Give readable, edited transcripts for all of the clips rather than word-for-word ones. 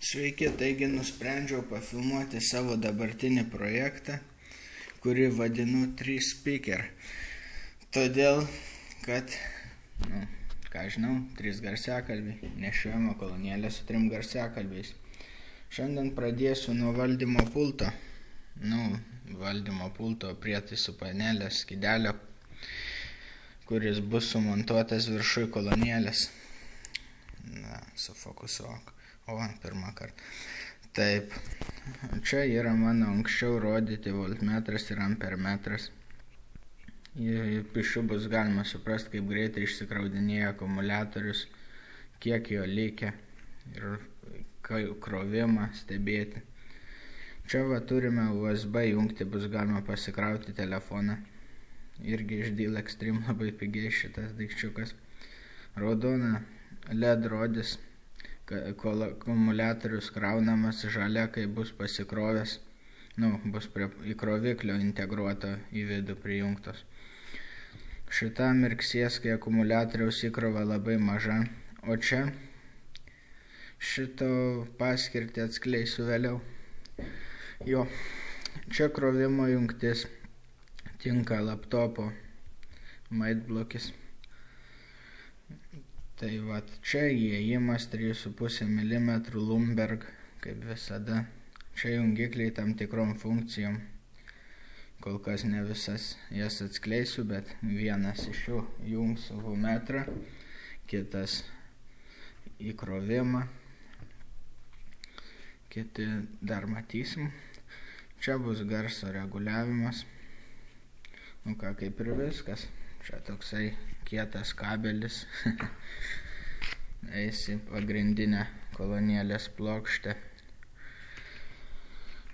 Sveiki, taigi nusprendžiau pafilmuoti savo dabartinį projektą, kurį vadinu 3 speaker. Todėl, kad, 3 garsiakalbiai, nešiojama kolonėlė su 3 garsiakalbiais. Šiandien pradėsiu nuo valdymo pulto. Valdymo pulto prietaisų panelės skydelio, kuris bus sumontuotas viršui kolonėlės. Sufokusuok. Pirmą kartą. Taip, čia yra mano anksčiau rodyti voltmetras ir ampermetras. Iš jų bus galima suprasti, kaip greitai išsikraudinėja akumuliatorius, kiek jo likę ir krovimą stebėti. Čia turime USB jungti, bus galima pasikrauti telefoną. Irgi iš Deal Extreme labai pigiai šitas daikčiukas. Raudona LED rodys, kol akumuliatorius kraunamas, žalia, kai bus pasikrovęs, bus prie įkroviklio integruoto į vidų prijungtos. Šita mirksės, kai akumuliatoriaus įkrova labai maža, o čia šito paskirtį atskleisiu vėliau. Čia krovimo jungtis tinka laptopo maitblokis. Tai čia įėjimas 3,5 mm Lumberg, kaip visada. Čia jungikliai tam tikrom funkcijom. Kol kas ne visas jas atskleisiu, bet vienas iš jų jungs V-metrą, kitas įkrovimą, kiti dar matysim. Čia bus garso reguliavimas. Kaip ir viskas. Čia toksai kietas kabelis. Eisi pagrindinę kolonėlės plokštę.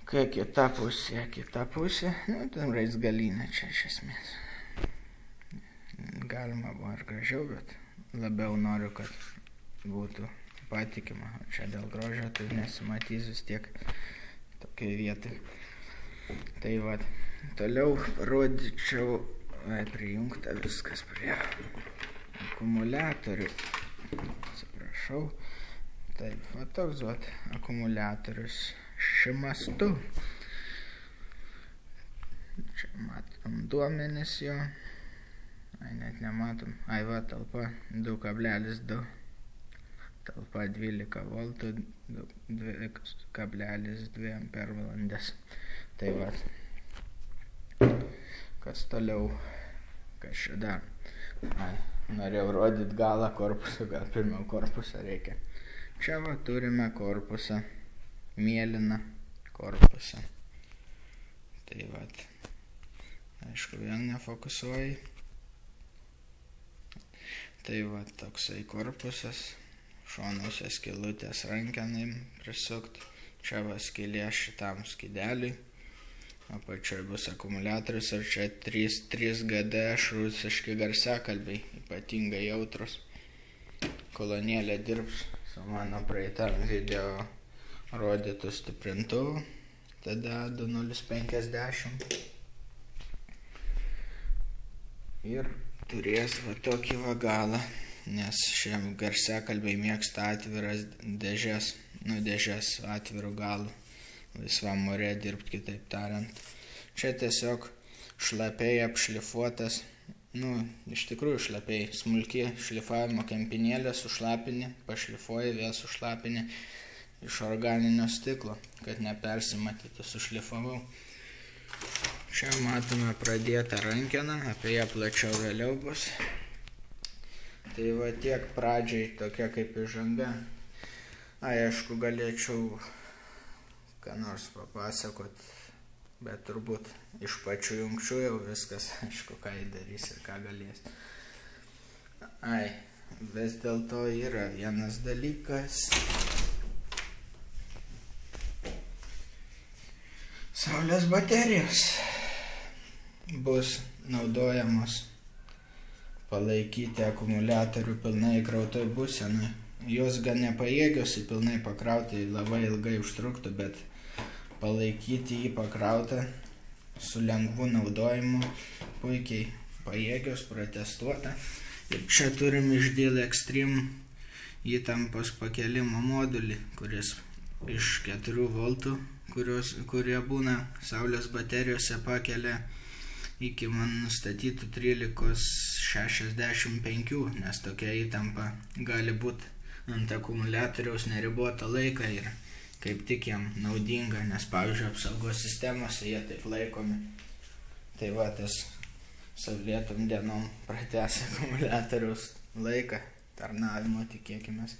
Kai kita pusė, tam raizgalinė čia iš esmės. Galima buvo ir gražiau, bet labiau noriu, kad būtų patikima. O čia dėl grožio tai nesimatys vis tiek tokiai vietai. Tai toliau rodyčiau, prijungta viskas prie akumuliatorių. Atsiprašau. Taip, toks akumuliatorius šimastu. Čia matom duomenis jo. Net nematom. Talpa 2,2. Talpa 12 voltų, 2,2 ampervalandės. Tai kas toliau, kas čia dar. Norėjau rodyti galą korpusą, gal pirmiau korpusą reikia. Čia turime korpusą, mėlyną korpusą. Tai aišku, vėl nefokusuoji. Tai toksai korpusas, šonuose skylutės rankenai prisukti. Čia skylė šitam skydeliui. Apačioje bus akumuliatorius ir čia 3 GDŠ rusiški garsiakalbiai, ypatingai jautrus. Kolonėlė dirbs su mano praeitam video rodytų stiprintuvu, tada 2050. Ir turės tokį galą, nes šiem garsiakalbiai mėgsta atviras dėžes, dėžes atvirų galų. Laisvam ore dirbti, kitaip tariant. Čia tiesiog šlapiai apšlifuotas, iš tikrųjų šlapiai, smulki šlifavimo kempinėlė sušlapini, pašlifuoji, vėl sušlapini iš organinio stiklo, kad nepersimatytų, sušlifavau. Čia matome pradėtą rankeną, apie ją plačiau vėliau bus. Tai tiek pradžiai tokia kaip įžanga. Aišku, galėčiau ką nors papasakot, bet turbūt iš pačių jungčių jau viskas, aišku, ką įdarys ir ką galės. Vis dėlto yra vienas dalykas. Saulės baterijos bus naudojamos palaikyti akumuliatorių pilnai įkrautoj būsenoj. Jos gan nepajėgios pilnai pakrauti, labai ilgai užtruktų, bet palaikyti jį pakrautą su lengvu naudojimu puikiai pajėgios, protestuota. Ir čia turim iš Deal Extreme įtampos pakelimo modulį, kuris iš 4 voltų, kurie būna saulės baterijose, pakelia iki man nustatytų 13,65, nes tokia įtampa gali būti ant akumuliatoriaus neribotą laiką ir kaip tik jam naudinga, nes pavyzdžiui apsaugos sistemose jie taip laikomi. Tai va, tas saulėtom dienom pratęs akumuliatoriaus laiką, tarnavimo tikėkimės.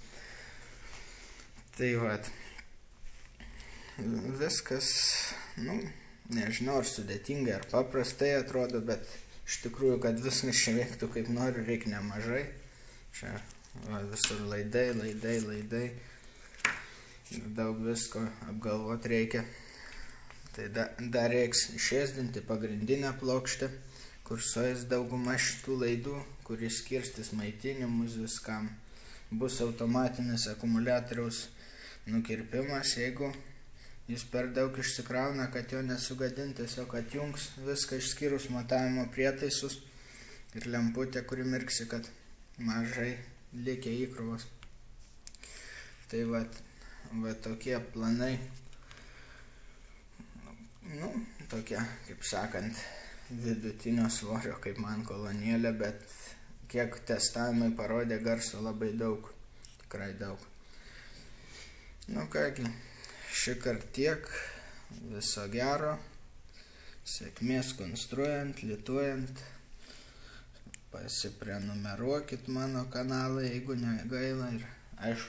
Tai va, viskas, nežinau, ar sudėtingai, ar paprastai atrodo, bet iš tikrųjų, kad viskas čia veiktų kaip noriu, reikia nemažai. Čia visur laidai. Daug visko apgalvoti reikia. Tai dar reiks išėsdinti pagrindinę plokštę, kur suės dauguma šitų laidų, kuris skirstys maitinimus viskam. Bus automatinis akumuliatoriaus nukirpimas, jeigu jis per daug išsikrauna, kad jo nesugadinti, tiesiog atjungs viską išskyrus matavimo prietaisus ir lemputę, kuri mirksi, kad mažai likę įkrovos. Tai va tokie planai, tokie, kaip sakant, vidutinio svorio, kaip man kolonėlė, bet kiek testavimai parodė, garso labai daug, tikrai daug. Kągi, šįkart tiek, viso gero, sėkmės konstruojant, lituojant, pasiprenumeruokit mano kanalą, jeigu negaila, ir aišku,